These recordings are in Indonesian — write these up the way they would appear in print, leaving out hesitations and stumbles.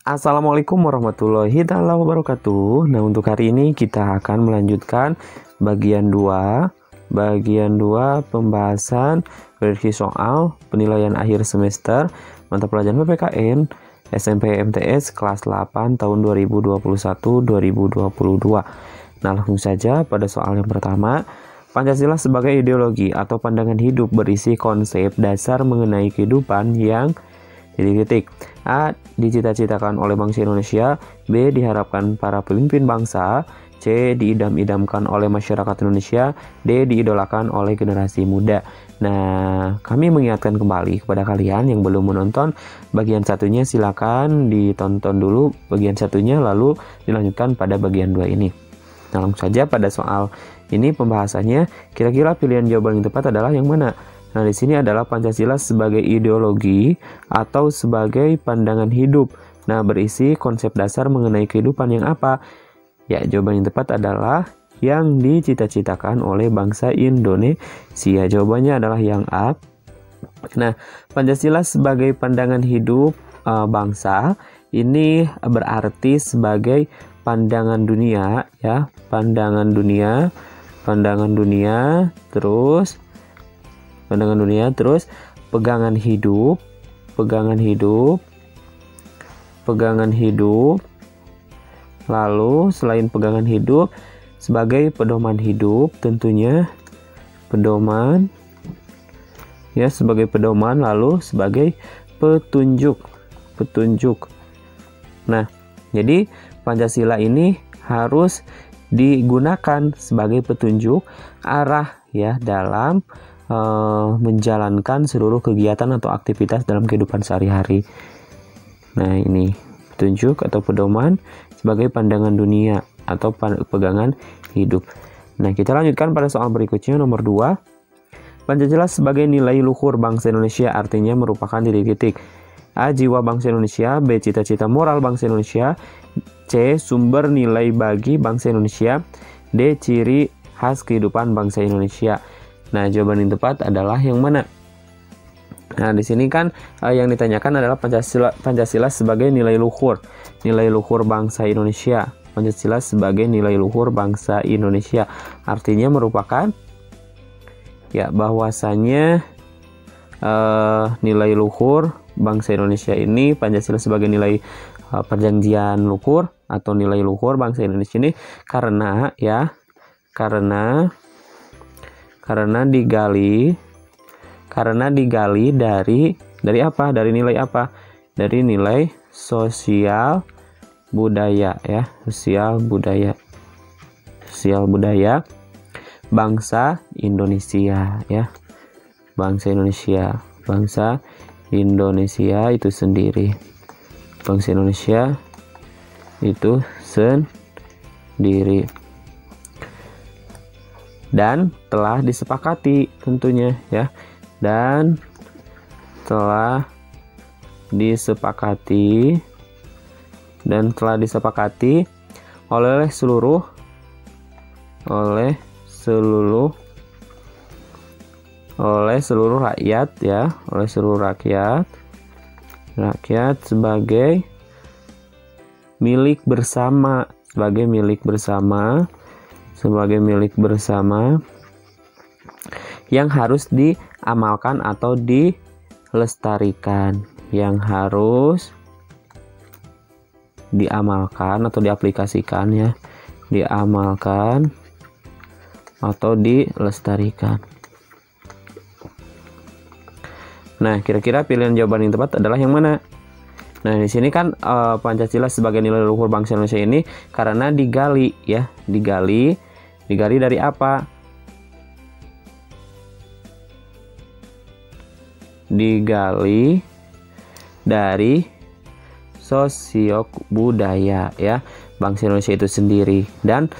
Assalamualaikum warahmatullahi taala wabarakatuh. Nah, untuk hari ini kita akan melanjutkan bagian 2 pembahasan versi soal penilaian akhir semester mata pelajaran PPKN SMP MTS kelas 8 tahun 2021-2022. Nah, langsung saja pada soal yang pertama. Pancasila sebagai ideologi atau pandangan hidup berisi konsep dasar mengenai kehidupan yang titik-titik. A. Dicita-citakan oleh bangsa Indonesia. B. Diharapkan para pemimpin bangsa. C. Diidam-idamkan oleh masyarakat Indonesia. D. Diidolakan oleh generasi muda. Nah, kami mengingatkan kembali kepada kalian yang belum menonton bagian satunya, silakan ditonton dulu bagian satunya lalu dilanjutkan pada bagian 2 ini. Nah, langsung saja pada soal ini pembahasannya. Kira-kira pilihan jawaban yang tepat adalah yang mana? Nah, di sini adalah Pancasila sebagai ideologi atau sebagai pandangan hidup. Nah, berisi konsep dasar mengenai kehidupan yang apa? Ya, jawaban yang tepat adalah yang dicita-citakan oleh bangsa Indonesia. Jawabannya adalah yang A. Nah, Pancasila sebagai pandangan hidup bangsa ini berarti sebagai pandangan dunia, ya, pandangan dunia, terus pegangan hidup, lalu selain pegangan hidup sebagai pedoman hidup, tentunya pedoman, ya, sebagai pedoman, lalu sebagai petunjuk. Nah, jadi Pancasila ini harus digunakan sebagai petunjuk arah, ya, dalam menjalankan seluruh kegiatan atau aktivitas dalam kehidupan sehari-hari. Nah, ini petunjuk atau pedoman sebagai pandangan dunia atau pegangan hidup. Nah, kita lanjutkan pada soal berikutnya, nomor 2. Pancasila sebagai nilai luhur bangsa Indonesia artinya merupakan titik-titik. A. Jiwa bangsa Indonesia. B. Cita-cita moral bangsa Indonesia. C. Sumber nilai bagi bangsa Indonesia. D. Ciri khas kehidupan bangsa Indonesia. Nah, jawaban yang tepat adalah yang mana? Nah, di sini kan yang ditanyakan adalah Pancasila sebagai nilai luhur bangsa Indonesia. Pancasila sebagai nilai luhur bangsa Indonesia artinya merupakan, ya, bahwasannya nilai luhur bangsa Indonesia ini, Pancasila sebagai nilai perjanjian luhur atau nilai luhur bangsa Indonesia ini karena digali dari apa? Dari nilai apa? Dari nilai sosial budaya, ya, sosial budaya bangsa Indonesia, ya. Bangsa Indonesia itu sendiri. Bangsa Indonesia itu sendiri. Dan telah disepakati tentunya, ya. Dan telah disepakati oleh seluruh rakyat, ya, oleh seluruh rakyat sebagai milik bersama, yang harus diamalkan atau dilestarikan, diaplikasikan, ya, diamalkan atau dilestarikan. Nah, kira-kira pilihan jawaban yang tepat adalah yang mana? Nah, di sini kan Pancasila sebagai nilai luhur bangsa Indonesia ini karena digali, ya, digali dari apa? Digali dari sosial budaya, ya, bangsa Indonesia itu sendiri, dan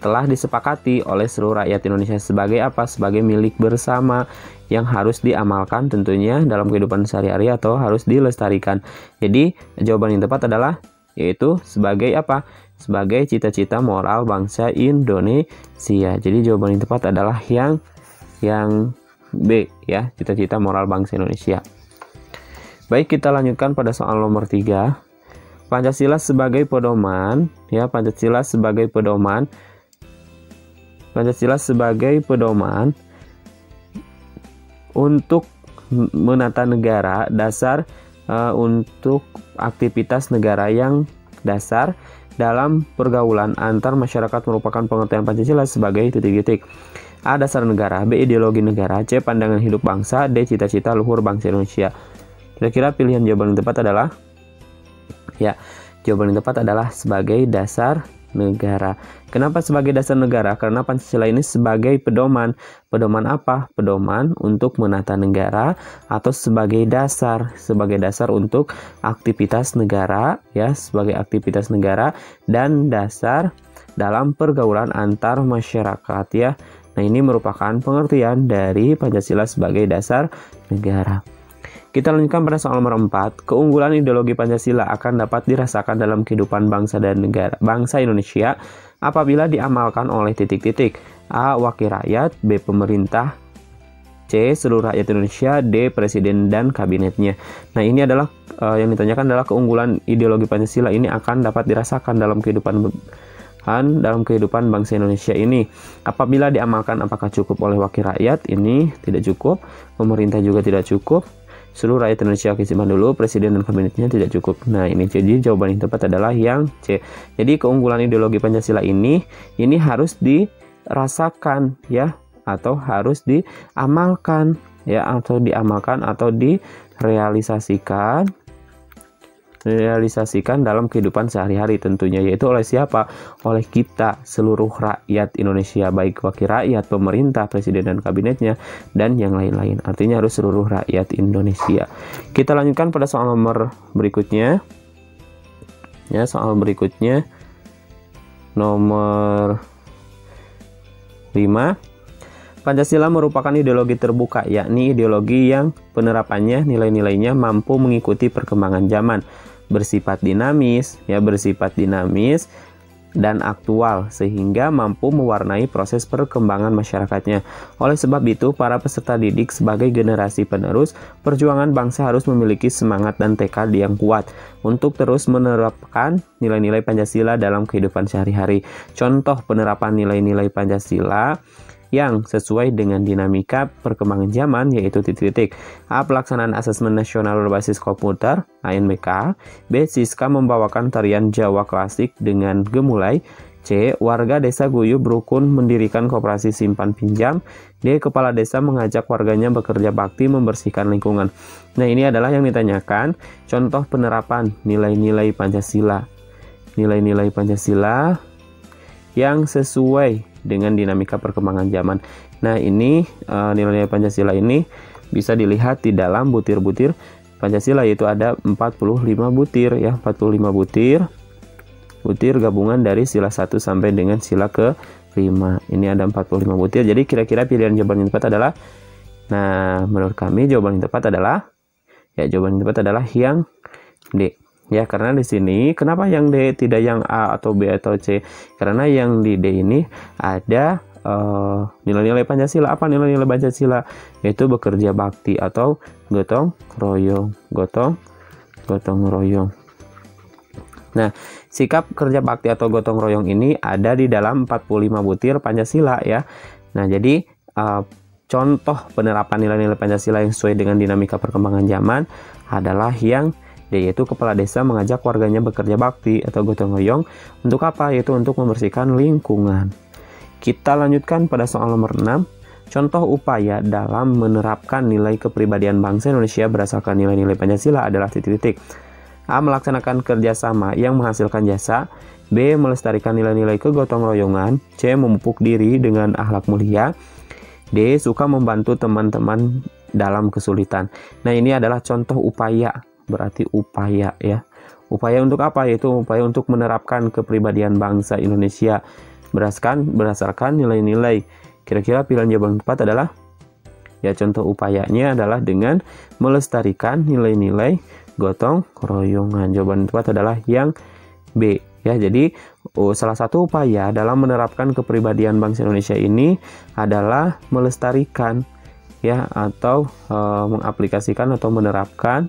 telah disepakati oleh seluruh rakyat Indonesia sebagai apa? Sebagai milik bersama yang harus diamalkan tentunya dalam kehidupan sehari-hari atau harus dilestarikan. Jadi jawaban yang tepat adalah yaitu sebagai apa? Sebagai cita-cita moral bangsa Indonesia. Jadi jawaban yang tepat adalah yang B, ya, cita-cita moral bangsa Indonesia. Baik, kita lanjutkan pada soal nomor 3. Pancasila sebagai pedoman, ya, Pancasila sebagai pedoman untuk menata negara, dasar untuk aktivitas negara yang dasar dalam pergaulan antar masyarakat merupakan pengertian Pancasila sebagai titik-titik. A. Dasar negara, B. Ideologi negara, C. Pandangan hidup bangsa, D. Cita-cita luhur bangsa Indonesia. Kira-kira pilihan jawaban yang tepat adalah, ya, jawaban yang tepat adalah sebagai dasar negara. Kenapa sebagai dasar negara? Karena Pancasila ini sebagai pedoman. Pedoman apa? Pedoman untuk menata negara atau sebagai dasar untuk aktivitas negara, ya, sebagai aktivitas negara dan dasar dalam pergaulan antar masyarakat, ya. Nah, ini merupakan pengertian dari Pancasila sebagai dasar negara. Kita lanjutkan pada soal nomor 4. Keunggulan ideologi Pancasila akan dapat dirasakan dalam kehidupan bangsa dan negara bangsa Indonesia apabila diamalkan oleh titik-titik. A. Wakil rakyat, B. Pemerintah, C. Seluruh rakyat Indonesia, D. Presiden dan kabinetnya. Nah, ini adalah yang ditanyakan adalah keunggulan ideologi Pancasila ini akan dapat dirasakan dalam kehidupan bangsa Indonesia ini apabila diamalkan. Apakah cukup oleh wakil rakyat? Ini tidak cukup. Pemerintah juga tidak cukup. Seluruh rakyat Indonesia, oke, simpan dulu. Presiden dan kabinetnya tidak cukup. Nah, ini jadi jawaban yang tepat adalah yang C. Jadi keunggulan ideologi Pancasila ini harus dirasakan, ya, atau harus diamalkan, ya, atau direalisasikan dalam kehidupan sehari-hari tentunya, yaitu oleh siapa? Oleh kita, seluruh rakyat Indonesia, baik wakil rakyat, pemerintah, presiden dan kabinetnya, dan yang lain-lain. Artinya harus seluruh rakyat Indonesia. Kita lanjutkan pada soal nomor berikutnya. Ya, soal berikutnya nomor 5. Pancasila merupakan ideologi terbuka, yakni ideologi yang penerapannya nilai-nilainya mampu mengikuti perkembangan zaman, bersifat dinamis dan aktual sehingga mampu mewarnai proses perkembangan masyarakatnya. Oleh sebab itu, para peserta didik sebagai generasi penerus perjuangan bangsa harus memiliki semangat dan tekad yang kuat untuk terus menerapkan nilai-nilai Pancasila dalam kehidupan sehari-hari. Contoh penerapan nilai-nilai Pancasila yang sesuai dengan dinamika perkembangan zaman yaitu titik-titik. A. Pelaksanaan asesmen nasional berbasis komputer (ANBK). B. Siska membawakan tarian Jawa klasik dengan gemulai. C. Warga desa guyub rukun mendirikan koperasi simpan pinjam. D. Kepala desa mengajak warganya bekerja bakti membersihkan lingkungan. Nah, ini adalah yang ditanyakan contoh penerapan nilai-nilai Pancasila. Nilai-nilai Pancasila yang sesuai dengan dinamika perkembangan zaman. Nah, ini nilai-nilai Pancasila ini bisa dilihat di dalam butir-butir Pancasila, yaitu ada 45 butir, ya, 45 butir gabungan dari sila 1 sampai dengan sila ke-5. Ini ada 45 butir. Jadi kira-kira pilihan jawaban yang tepat adalah, nah, menurut kami jawaban yang tepat adalah, ya, jawaban yang tepat adalah yang D. Ya, karena di sini kenapa yang D tidak yang A atau B atau C? Karena yang di D ini ada nilai-nilai Pancasila. Apa nilai-nilai Pancasila? Yaitu bekerja bakti atau gotong royong. Gotong royong. Nah, sikap kerja bakti atau gotong royong ini ada di dalam 45 butir Pancasila, ya. Nah, jadi contoh penerapan nilai-nilai Pancasila yang sesuai dengan dinamika perkembangan zaman adalah yang D, yaitu kepala desa mengajak warganya bekerja bakti atau gotong royong. Untuk apa? Yaitu untuk membersihkan lingkungan. Kita lanjutkan pada soal nomor 6. Contoh upaya dalam menerapkan nilai kepribadian bangsa Indonesia berdasarkan nilai-nilai Pancasila adalah titik-titik. A. Melaksanakan kerjasama yang menghasilkan jasa. B. Melestarikan nilai-nilai kegotong royongan. C. Memupuk diri dengan akhlak mulia. D. Suka membantu teman-teman dalam kesulitan. Nah, ini adalah contoh upaya. Berarti upaya, ya. Upaya untuk apa? Yaitu upaya untuk menerapkan kepribadian bangsa Indonesia berdasarkan nilai-nilai. Kira-kira pilihan jawaban tepat adalah, ya, contoh upayanya adalah dengan melestarikan nilai-nilai gotong royongan. Jawaban tepat adalah yang B, ya. Jadi salah satu upaya dalam menerapkan kepribadian bangsa Indonesia ini adalah melestarikan, ya, atau mengaplikasikan atau menerapkan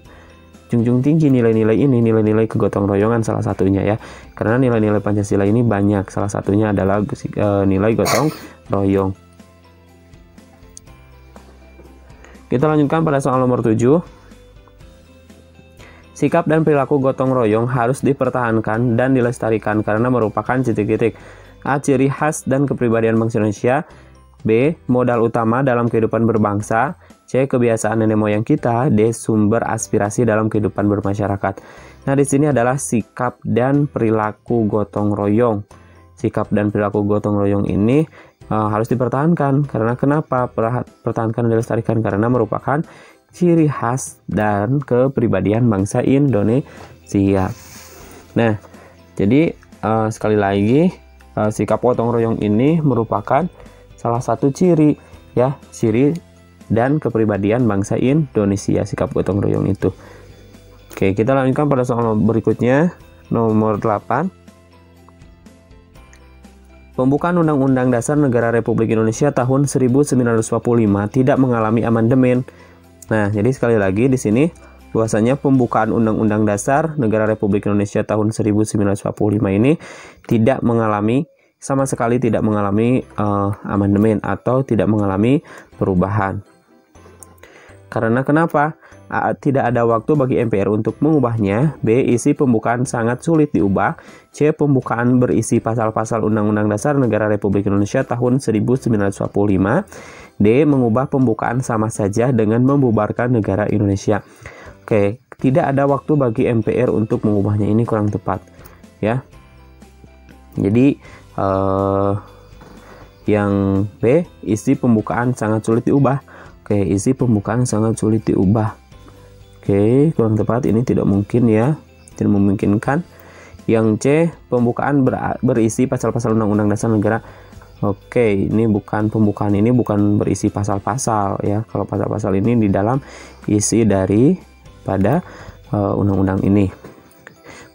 junjung tinggi nilai-nilai ini, nilai-nilai kegotong royongan salah satunya ya. Karena nilai-nilai Pancasila ini banyak, salah satunya adalah nilai gotong royong. Kita lanjutkan pada soal nomor 7. Sikap dan perilaku gotong royong harus dipertahankan dan dilestarikan karena merupakan titik-titik A. Ciri khas dan kepribadian bangsa Indonesia. B. Modal utama dalam kehidupan berbangsa. C. Kebiasaan nenek moyang kita. D. Sumber aspirasi dalam kehidupan bermasyarakat. Nah, di sini adalah sikap dan perilaku gotong royong. Sikap dan perilaku gotong royong ini harus dipertahankan. Karena kenapa? Pertahankan dan dilestarikan karena merupakan ciri khas dan kepribadian bangsa Indonesia. Nah, jadi sekali lagi sikap gotong royong ini merupakan salah satu ciri ya, ciri dan kepribadian bangsa Indonesia, sikap gotong royong itu. Oke, kita lanjutkan pada soal berikutnya, nomor 8. Pembukaan Undang-Undang Dasar Negara Republik Indonesia tahun 1945 tidak mengalami amandemen. Nah, jadi sekali lagi di sini bahwasanya pembukaan Undang-Undang Dasar Negara Republik Indonesia tahun 1945 ini tidak mengalami, sama sekali tidak mengalami amandemen atau tidak mengalami perubahan. Karena kenapa? A. Tidak ada waktu bagi MPR untuk mengubahnya. B. Isi pembukaan sangat sulit diubah. C. Pembukaan berisi pasal-pasal Undang-Undang Dasar Negara Republik Indonesia tahun 1945. D. Mengubah pembukaan sama saja dengan membubarkan negara Indonesia. Oke, tidak ada waktu bagi MPR untuk mengubahnya, ini kurang tepat ya. Jadi yang B, isi pembukaan sangat sulit diubah. Oke, isi pembukaan sangat sulit diubah. Oke, kurang tepat, ini tidak mungkin ya, tidak memungkinkan. Yang C, pembukaan berisi pasal-pasal Undang-Undang Dasar Negara. Oke, ini bukan pembukaan, ini bukan berisi pasal-pasal ya. Kalau pasal-pasal ini di dalam isi dari pada undang-undang ini.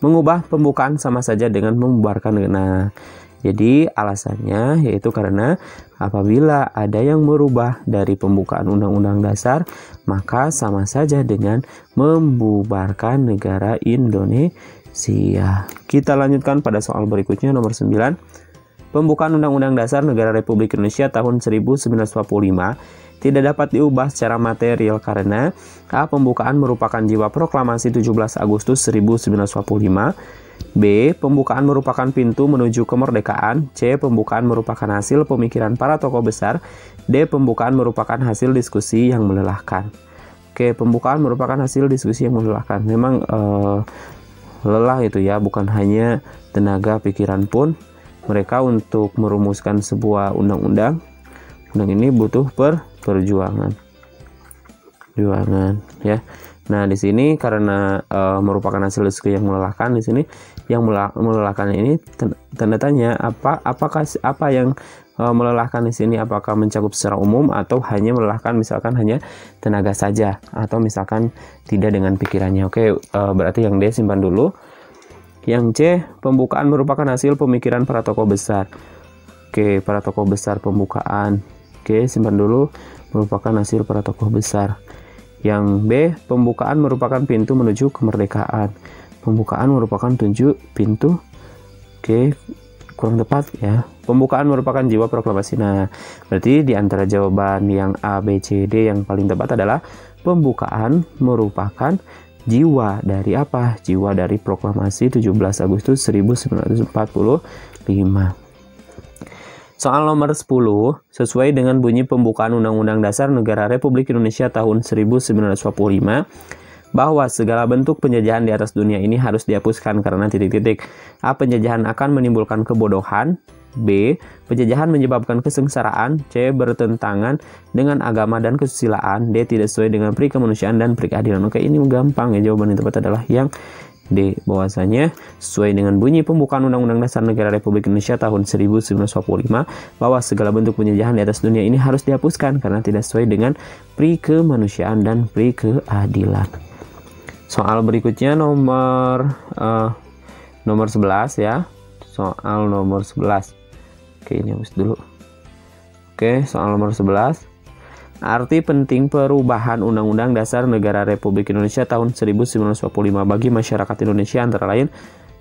Mengubah pembukaan sama saja dengan membubarkan. Nah, jadi alasannya yaitu karena apabila ada yang merubah dari pembukaan Undang-Undang Dasar, maka sama saja dengan membubarkan negara Indonesia. Kita lanjutkan pada soal berikutnya, nomor 9. Pembukaan Undang-Undang Dasar Negara Republik Indonesia tahun 1945 tidak dapat diubah secara material karena A. Pembukaan merupakan jiwa proklamasi 17 Agustus 1945. B. Pembukaan merupakan pintu menuju kemerdekaan. C. Pembukaan merupakan hasil pemikiran para tokoh besar. D. Pembukaan merupakan hasil diskusi yang melelahkan. Oke, pembukaan merupakan hasil diskusi yang melelahkan. Memang lelah itu ya, bukan hanya tenaga pikiran pun. Mereka untuk merumuskan sebuah undang-undang ini butuh perjuangan ya. Nah, di sini karena merupakan hasil diskusi yang melelahkan, di sini yang melelahkan ini tanda tanya, apa yang melelahkan di sini, apakah mencakup secara umum atau hanya melelahkan misalkan hanya tenaga saja atau misalkan tidak dengan pikirannya. Oke, berarti yang D simpan dulu. Yang C, pembukaan merupakan hasil pemikiran para tokoh besar. Oke, para tokoh besar pembukaan. Oke, simpan dulu, merupakan hasil para tokoh besar. Yang B, pembukaan merupakan pintu menuju kemerdekaan. Pembukaan merupakan pintu. Oke, kurang tepat ya. Pembukaan merupakan jiwa proklamasi. Nah, berarti di antara jawaban yang A, B, C, D yang paling tepat adalah pembukaan merupakan jiwa dari apa? Jiwa dari proklamasi 17 Agustus 1945. Soal nomor 10, sesuai dengan bunyi pembukaan Undang-Undang Dasar Negara Republik Indonesia tahun 1945, bahwa segala bentuk penjajahan di atas dunia ini harus dihapuskan karena titik-titik. A. Penjajahan akan menimbulkan kebodohan. B. Penjajahan menyebabkan kesengsaraan. C. Bertentangan dengan agama dan kesusilaan. D. Tidak sesuai dengan pri kemanusiaan dan pri keadilan. Oke, ini gampang ya, jawaban yang tepat adalah yang D. Bahwasanya sesuai dengan bunyi pembukaan Undang-Undang Dasar Negara Republik Indonesia tahun 1945 bahwa segala bentuk penjajahan di atas dunia ini harus dihapuskan karena tidak sesuai dengan pri kemanusiaan dan pri keadilan. Soal berikutnya nomor 11 ya. Soal nomor 11. Oke, ini habis dulu. Oke, soal nomor 11. Arti penting perubahan Undang-Undang Dasar Negara Republik Indonesia tahun 1945 bagi masyarakat Indonesia antara lain: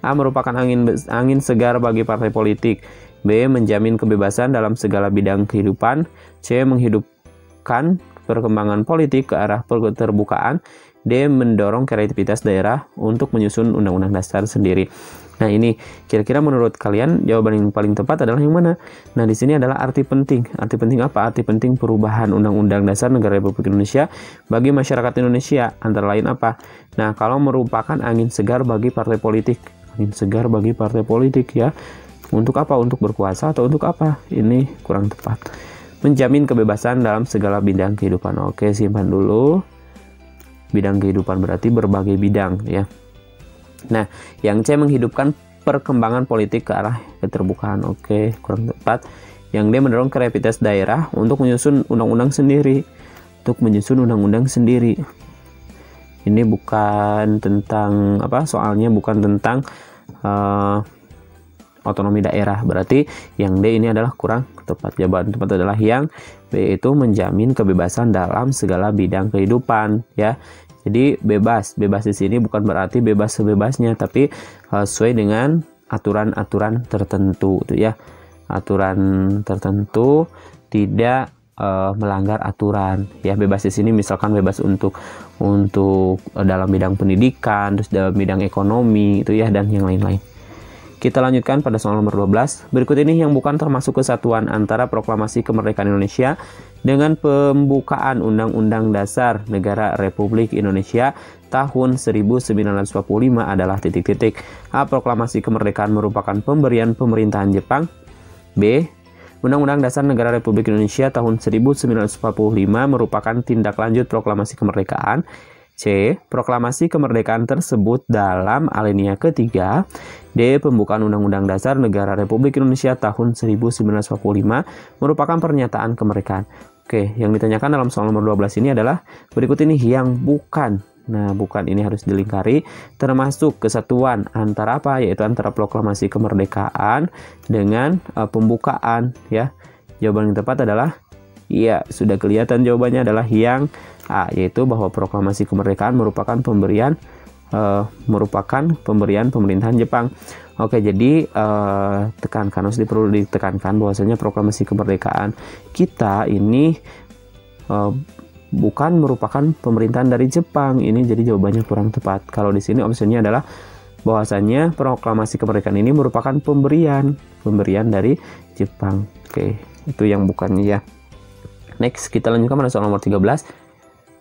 A. Merupakan angin segar bagi partai politik. B. Menjamin kebebasan dalam segala bidang kehidupan. C. Menghidupkan perkembangan politik ke arah keterbukaan. D. Mendorong kreativitas daerah untuk menyusun undang-undang dasar sendiri. Nah, ini kira-kira menurut kalian jawaban yang paling tepat adalah yang mana? Nah, di sini adalah arti penting. Arti penting apa? Arti penting perubahan Undang-Undang Dasar Negara Republik Indonesia bagi masyarakat Indonesia antara lain apa? Nah, kalau merupakan angin segar bagi partai politik. Angin segar bagi partai politik ya. Untuk apa? Untuk berkuasa atau untuk apa? Ini kurang tepat. Menjamin kebebasan dalam segala bidang kehidupan. Oke, simpan dulu. Bidang kehidupan berarti berbagai bidang ya. Nah, yang C, menghidupkan perkembangan politik ke arah keterbukaan. Oke, kurang tepat. Yang D, mendorong kreativitas daerah untuk menyusun undang-undang sendiri. Ini bukan tentang apa? Soalnya bukan tentang otonomi daerah. Berarti yang D ini adalah kurang tepat. Jawaban tepat adalah yang B, itu menjamin kebebasan dalam segala bidang kehidupan ya. Jadi bebas di sini bukan berarti bebas sebebasnya, tapi sesuai dengan aturan-aturan tertentu itu ya. Aturan tertentu, tidak melanggar aturan ya. Bebas di sini misalkan bebas untuk dalam bidang pendidikan, terus dalam bidang ekonomi itu ya, dan yang lain-lain. Kita lanjutkan pada soal nomor 12. Berikut ini yang bukan termasuk kesatuan antara Proklamasi Kemerdekaan Indonesia dengan pembukaan Undang-Undang Dasar Negara Republik Indonesia tahun 1945 adalah titik-titik. A. Proklamasi Kemerdekaan merupakan pemberian pemerintahan Jepang. B. Undang-Undang Dasar Negara Republik Indonesia tahun 1945 merupakan tindak lanjut Proklamasi Kemerdekaan. C. Proklamasi kemerdekaan tersebut dalam alinea ketiga. D. Pembukaan Undang-Undang Dasar Negara Republik Indonesia tahun 1945 merupakan pernyataan kemerdekaan. Oke, yang ditanyakan dalam soal nomor 12 ini adalah berikut ini yang bukan. Nah, bukan ini harus dilingkari, termasuk kesatuan antara apa? Yaitu antara proklamasi kemerdekaan dengan pembukaan ya. Jawaban yang tepat adalah iya, sudah kelihatan jawabannya adalah yang A, yaitu bahwa proklamasi kemerdekaan merupakan pemberian pemerintahan Jepang. Oke, jadi harus perlu ditekankan bahwasanya proklamasi kemerdekaan kita ini bukan merupakan pemerintahan dari Jepang. Ini jadi jawabannya kurang tepat. Kalau di sini opsinya adalah bahwasanya proklamasi kemerdekaan ini merupakan pemberian dari Jepang. Oke, itu yang bukannya ya. Next, kita lanjutkan pada soal nomor 13.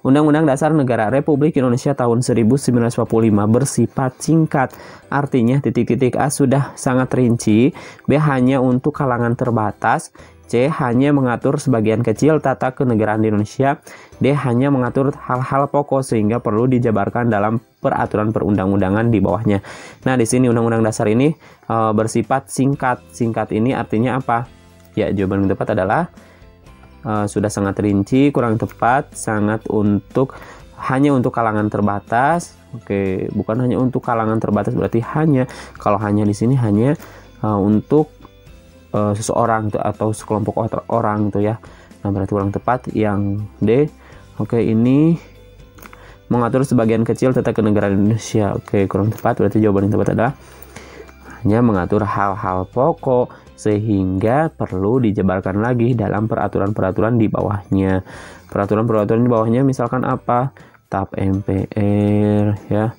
Undang-Undang Dasar Negara Republik Indonesia tahun 1945 bersifat singkat. Artinya titik-titik A sudah sangat rinci, B hanya untuk kalangan terbatas, C hanya mengatur sebagian kecil tata kenegaraan di Indonesia, D hanya mengatur hal-hal pokok sehingga perlu dijabarkan dalam peraturan perundang-undangan di bawahnya. Nah, di sini Undang-Undang Dasar ini bersifat singkat. Singkat ini artinya apa? Ya, jawaban yang tepat adalah sudah sangat rinci, kurang tepat, hanya untuk kalangan terbatas. Oke, bukan hanya untuk kalangan terbatas, berarti kalau hanya di sini hanya untuk seseorang atau sekelompok orang itu ya. Nah, berarti kurang tepat yang D. Oke, ini mengatur sebagian kecil tata kenegaraan Indonesia. Oke, kurang tepat, berarti jawaban yang tepat adalah hanya mengatur hal-hal pokok sehingga perlu dijabarkan lagi dalam peraturan-peraturan di bawahnya. Peraturan-peraturan di bawahnya misalkan apa? TAP MPR ya.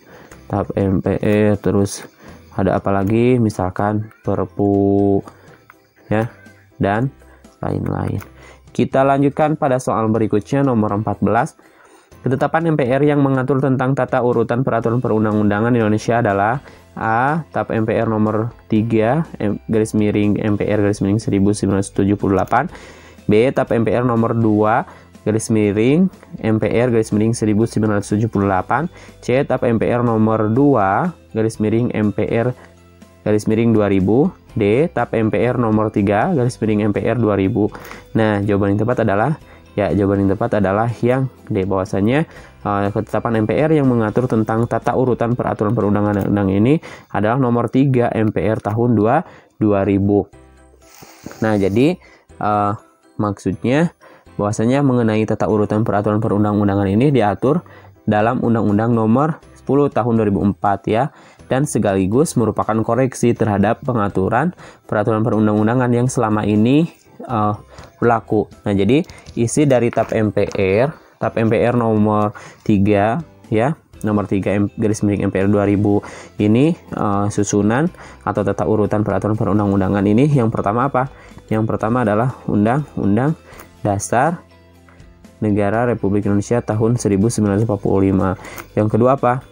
TAP MPR, terus ada apa lagi? Misalkan Perpu ya, dan lain-lain. Kita lanjutkan pada soal berikutnya nomor 14. Ketetapan MPR yang mengatur tentang tata urutan peraturan perundang-undangan Indonesia adalah A. TAP MPR nomor 3 /MPR /1978. B. TAP MPR nomor 2 /MPR /1978. C. TAP MPR nomor 2 /MPR /2000. D. TAP MPR nomor 3 /MPR 2000. Nah, jawaban yang tepat adalah yang yang D, bahwasanya ketetapan MPR yang mengatur tentang tata urutan peraturan perundang-undang ini adalah nomor 3 MPR tahun 2000. Nah, jadi maksudnya bahwasanya mengenai tata urutan peraturan perundang-undangan ini diatur dalam Undang-Undang Nomor 10 Tahun 2004 ya, dan sekaligus merupakan koreksi terhadap pengaturan peraturan perundang-undangan yang selama ini berlaku. Nah, jadi isi dari TAP MPR nomor 3 ya, nomor 3 /MPR 2000 ini susunan atau tata urutan peraturan perundang-undangan ini yang pertama apa? Yang pertama adalah Undang-Undang Dasar Negara Republik Indonesia tahun 1945. Yang kedua apa?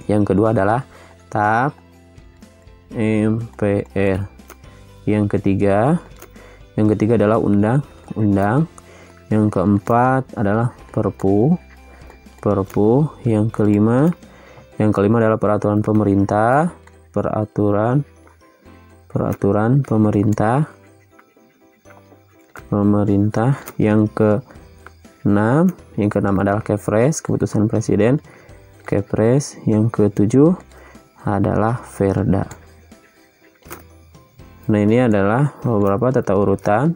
Yang kedua adalah TAP MPR. Yang ketiga adalah undang-undang. Yang keempat adalah Perpu. Yang kelima adalah peraturan pemerintah. Peraturan pemerintah. Yang keenam adalah Kepres, keputusan presiden. Kepres. Yang ketujuh adalah Perda. Nah, ini adalah beberapa tata urutan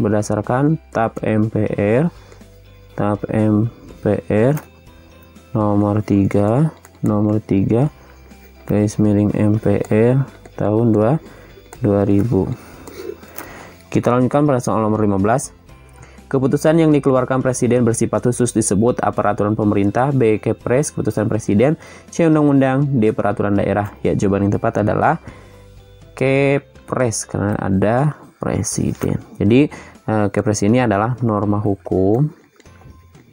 berdasarkan TAP MPR nomor 3 /MPR tahun 2000. Kita lanjutkan pada soal nomor 15. Keputusan yang dikeluarkan Presiden bersifat khusus disebut A. Peraturan Pemerintah, B. Kepres, keputusan Presiden, C. Undang-undang, D. Peraturan Daerah. Ya, jawaban yang tepat adalah Kepres karena ada Presiden. Jadi Kepres ini adalah norma hukum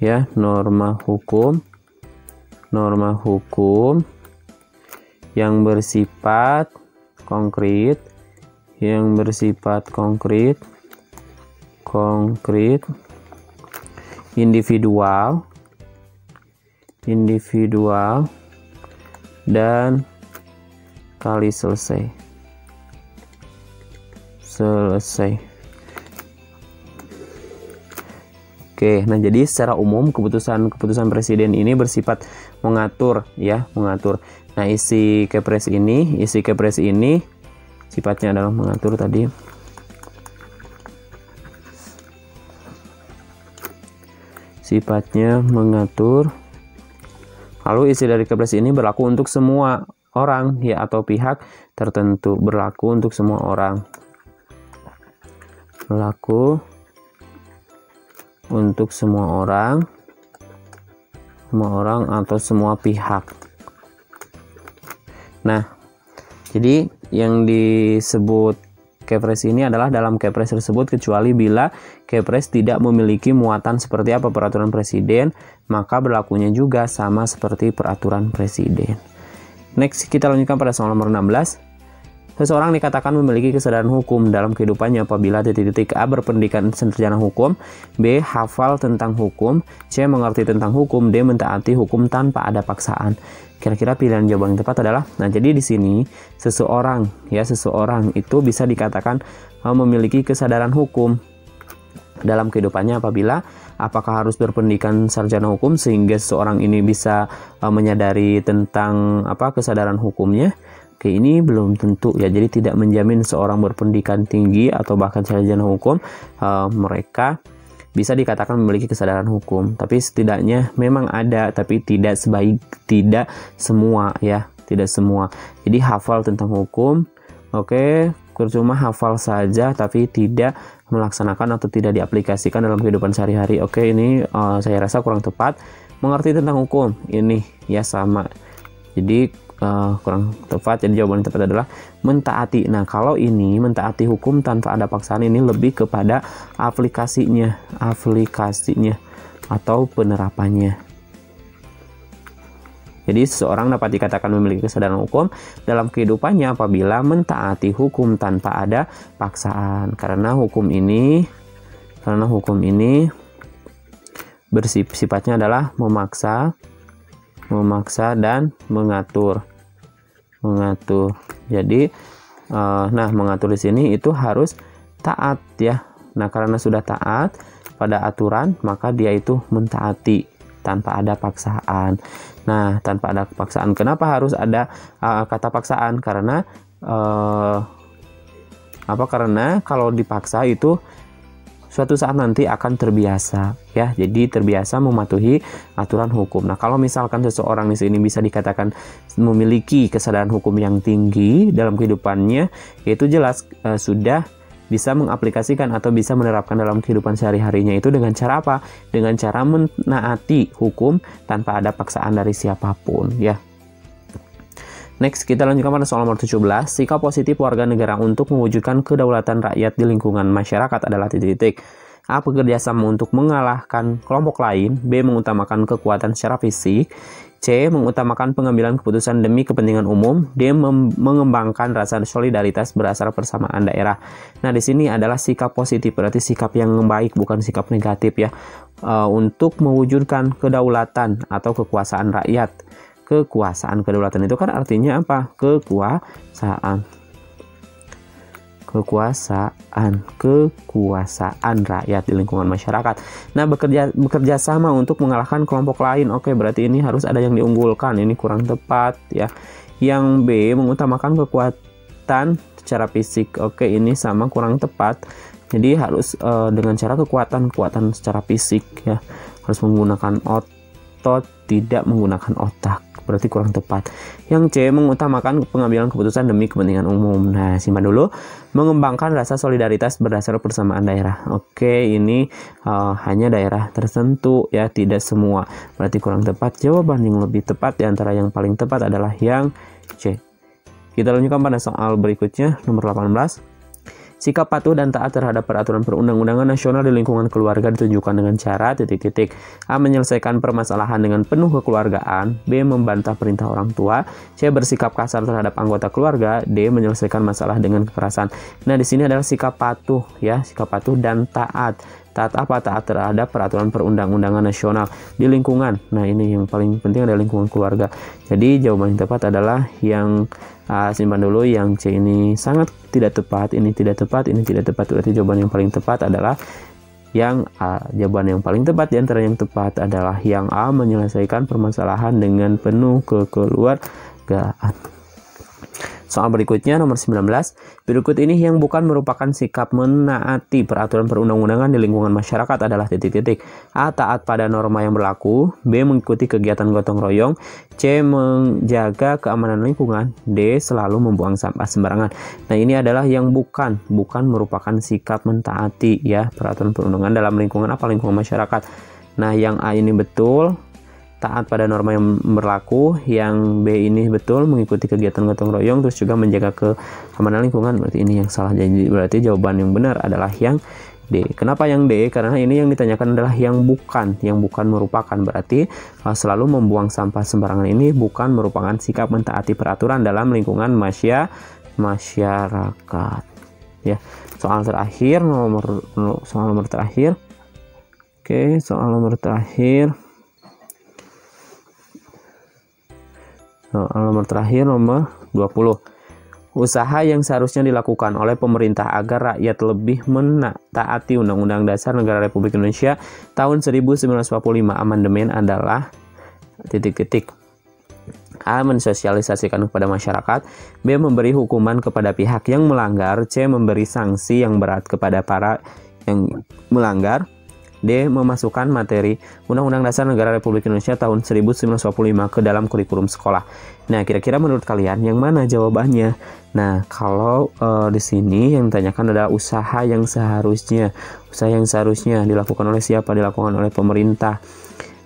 ya, norma hukum yang bersifat konkret, individual dan kali selesai. Oke, nah jadi secara umum keputusan presiden ini bersifat mengatur. Nah, isi Kepres ini sifatnya adalah mengatur tadi. Lalu isi dari Kepres ini berlaku untuk semua orang ya atau pihak tertentu, berlaku untuk semua orang. Atau semua pihak. Nah, jadi yang disebut Kepres ini adalah dalam Kepres tersebut kecuali bila Kepres tidak memiliki muatan seperti apa peraturan presiden, maka berlakunya juga sama seperti peraturan presiden. Next, kita lanjutkan pada soal nomor 16. Seseorang dikatakan memiliki kesadaran hukum dalam kehidupannya apabila A. berpendidikan sarjana hukum, B. hafal tentang hukum, C. mengerti tentang hukum, D. mentaati hukum tanpa ada paksaan. Kira-kira pilihan jawaban yang tepat adalah, nah jadi di sini seseorang itu bisa dikatakan memiliki kesadaran hukum dalam kehidupannya apakah harus berpendidikan sarjana hukum sehingga seseorang ini bisa menyadari tentang kesadaran hukumnya. Oke, ini belum tentu ya, jadi tidak menjamin seorang berpendidikan tinggi atau bahkan sarjana hukum mereka bisa dikatakan memiliki kesadaran hukum, tapi setidaknya memang ada, tapi tidak semua ya, tidak semua. Jadi hafal tentang hukum, oke, cuma hafal saja tapi tidak melaksanakan atau tidak diaplikasikan dalam kehidupan sehari-hari. Oke, ini saya rasa kurang tepat. Mengerti tentang hukum ini ya sama, jadi kurang tepat. Jadi jawaban yang tepat adalah mentaati. Nah, kalau ini mentaati hukum tanpa ada paksaan ini lebih kepada aplikasinya atau penerapannya. Jadi seseorang dapat dikatakan memiliki kesadaran hukum dalam kehidupannya apabila mentaati hukum tanpa ada paksaan. Karena hukum ini bersifatnya adalah memaksa dan mengatur. Jadi mengatur di sini itu harus taat ya. Nah, karena sudah taat pada aturan, maka dia itu mentaati tanpa ada paksaan. Nah, tanpa ada paksaan. Kenapa harus ada kata paksaan? Karena Apa? Karena kalau dipaksa itu suatu saat nanti akan terbiasa ya. Jadi terbiasa mematuhi aturan hukum. Nah, kalau misalkan seseorang di sini bisa dikatakan memiliki kesadaran hukum yang tinggi dalam kehidupannya, yaitu jelas sudah bisa mengaplikasikan atau bisa menerapkan dalam kehidupan sehari-harinya itu dengan cara apa? Dengan cara menaati hukum tanpa ada paksaan dari siapapun ya. Next, kita lanjutkan pada soal nomor 17. Sikap positif warga negara untuk mewujudkan kedaulatan rakyat di lingkungan masyarakat adalah titik-titik. A. Bekerja sama untuk mengalahkan kelompok lain. B. Mengutamakan kekuatan secara fisik. C. Mengutamakan pengambilan keputusan demi kepentingan umum. D. Mengembangkan rasa solidaritas berdasar persamaan daerah. Nah, di sini adalah sikap positif, berarti sikap yang baik, bukan sikap negatif ya. Untuk mewujudkan kedaulatan atau kekuasaan rakyat. Kekuasaan, kedaulatan itu kan artinya apa? Kekuasaan rakyat di lingkungan masyarakat. Nah, bekerja sama untuk mengalahkan kelompok lain. Oke, berarti ini harus ada yang diunggulkan. Ini kurang tepat ya. Yang B, mengutamakan kekuatan secara fisik. Oke, ini sama, kurang tepat. Jadi harus dengan cara kekuatan secara fisik ya. Harus menggunakan otot, tidak menggunakan otak. Berarti kurang tepat. Yang C, mengutamakan pengambilan keputusan demi kepentingan umum. Nah, simpan dulu. Mengembangkan rasa solidaritas berdasar persamaan daerah. Oke, ini hanya daerah tertentu ya, tidak semua. Berarti kurang tepat. Jawaban yang lebih tepat di antara yang paling tepat adalah yang C. Kita lanjutkan pada soal berikutnya, nomor 18. Sikap patuh dan taat terhadap peraturan perundang-undangan nasional di lingkungan keluarga ditunjukkan dengan cara titik-titik. A. Menyelesaikan permasalahan dengan penuh kekeluargaan. B. Membantah perintah orang tua. C. Bersikap kasar terhadap anggota keluarga. D. Menyelesaikan masalah dengan kekerasan. Nah, di sini adalah sikap patuh ya, sikap patuh dan taat. Taat apa? Taat terhadap peraturan perundang-undangan nasional di lingkungan. Nah, ini yang paling penting adalah lingkungan keluarga. Jadi jawaban yang tepat adalah yang simpan dulu, yang C ini sangat tidak tepat, ini tidak tepat, ini tidak tepat. Berarti jawaban yang paling tepat adalah yang A. Jawaban yang paling tepat di antara yang tepat adalah yang A, menyelesaikan permasalahan dengan penuh kekeluargaan. Soal berikutnya nomor 19. Berikut ini yang bukan merupakan sikap menaati peraturan perundang-undangan di lingkungan masyarakat adalah titik-titik. A. Taat pada norma yang berlaku. B. Mengikuti kegiatan gotong royong. C. Menjaga keamanan lingkungan. D. Selalu membuang sampah sembarangan. Nah, ini adalah yang bukan merupakan sikap mentaati ya peraturan perundangan dalam lingkungan apa? Lingkungan masyarakat. Nah, yang A ini betul, taat pada norma yang berlaku. Yang B ini betul, mengikuti kegiatan gotong royong, terus juga menjaga keamanan lingkungan. Berarti ini yang salah. Jadi berarti jawaban yang benar adalah yang D. Kenapa yang D? Karena ini yang ditanyakan adalah yang bukan merupakan. Berarti selalu membuang sampah sembarangan ini bukan merupakan sikap mentaati peraturan dalam lingkungan masyarakat. Ya. Soal nomor terakhir. Oke, soal nomor terakhir. Nomor terakhir, nomor 20. Usaha yang seharusnya dilakukan oleh pemerintah agar rakyat lebih mentaati Undang-Undang Dasar Negara Republik Indonesia tahun 1945 amandemen adalah titik-titik. A. Mensosialisasikan kepada masyarakat. B. Memberi hukuman kepada pihak yang melanggar. C. Memberi sanksi yang berat kepada para yang melanggar. D. Memasukkan materi Undang-Undang Dasar Negara Republik Indonesia tahun 1945 ke dalam kurikulum sekolah. Nah, kira-kira menurut kalian yang mana jawabannya? Nah, kalau di sini yang ditanyakan adalah usaha yang seharusnya dilakukan oleh siapa? Dilakukan oleh pemerintah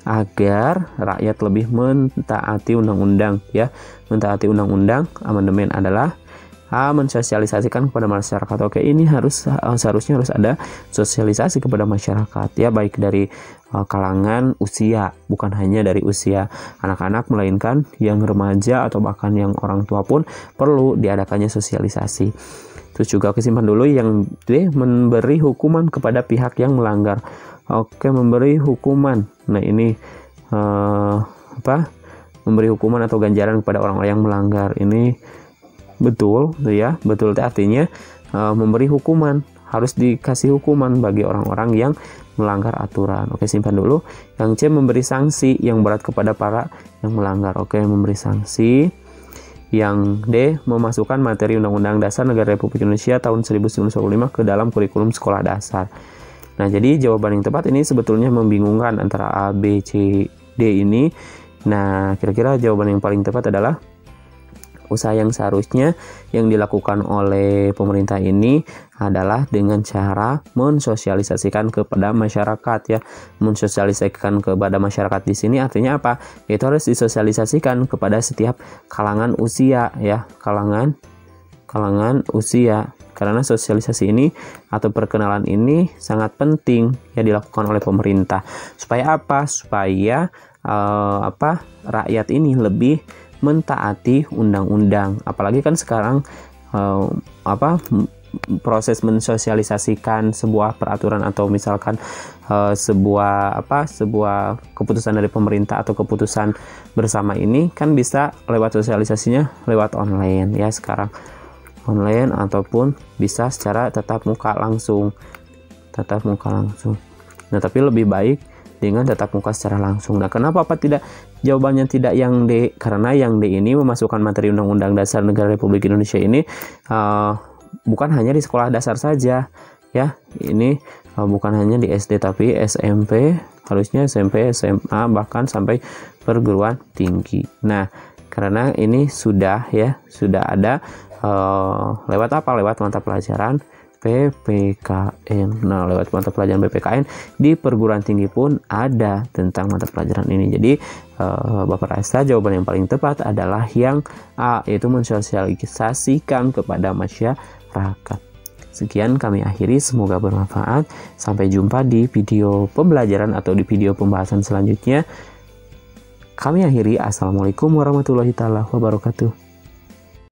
agar rakyat lebih mentaati undang-undang ya. Mentaati undang-undang, amandemen adalah A. Mensosialisasikan kepada masyarakat. Oke, ini seharusnya harus ada sosialisasi kepada masyarakat ya, baik dari kalangan usia, bukan hanya dari usia anak-anak, melainkan yang remaja atau bahkan yang orang tua pun perlu diadakannya sosialisasi. Terus juga kesimpan dulu yang D. Memberi hukuman kepada pihak yang melanggar. Oke, memberi hukuman. Nah, ini memberi hukuman atau ganjaran kepada orang-orang yang melanggar. Ini betul ya, betul artinya memberi hukuman, harus dikasih hukuman bagi orang-orang yang melanggar aturan. Oke, simpan dulu. Yang C. Memberi sanksi yang berat kepada para yang melanggar. Oke, memberi sanksi Yang D, memasukkan materi Undang-Undang Dasar Negara Republik Indonesia tahun 1945 ke dalam kurikulum sekolah dasar. Nah, jadi jawaban yang tepat ini sebetulnya membingungkan antara A, B, C, D ini. Nah, kira-kira jawaban yang paling tepat adalah usaha yang seharusnya yang dilakukan oleh pemerintah ini adalah dengan cara mensosialisasikan kepada masyarakat ya. Mensosialisasikan kepada masyarakat di sini artinya apa? Itu harus disosialisasikan kepada setiap kalangan usia ya, kalangan usia. Karena sosialisasi ini atau perkenalan ini sangat penting ya dilakukan oleh pemerintah. Supaya apa? Supaya rakyat ini lebih mentaati undang-undang. Apalagi kan sekarang proses mensosialisasikan sebuah peraturan atau misalkan sebuah keputusan dari pemerintah atau keputusan bersama ini kan bisa lewat sosialisasinya lewat online ya sekarang. Online ataupun bisa secara tatap muka langsung. Nah, tapi lebih baik dengan tatap muka secara langsung. Nah, kenapa tidak jawabannya tidak yang D? Karena yang D ini memasukkan materi Undang-Undang Dasar Negara Republik Indonesia ini bukan hanya di sekolah dasar saja ya. Ini bukan hanya di SD tapi SMP, harusnya SMP, SMA bahkan sampai perguruan tinggi. Nah, karena ini sudah ada lewat apa? Lewat mata pelajaran PPKN. Nah, lewat mata pelajaran PPKN di perguruan tinggi pun ada tentang mata pelajaran ini. Jadi, Bapak Rasa, jawaban yang paling tepat adalah yang A, yaitu mensosialisasikan kepada masyarakat. Sekian kami akhiri, semoga bermanfaat. Sampai jumpa di video pembelajaran atau di video pembahasan selanjutnya. Kami akhiri, assalamualaikum warahmatullahi wabarakatuh.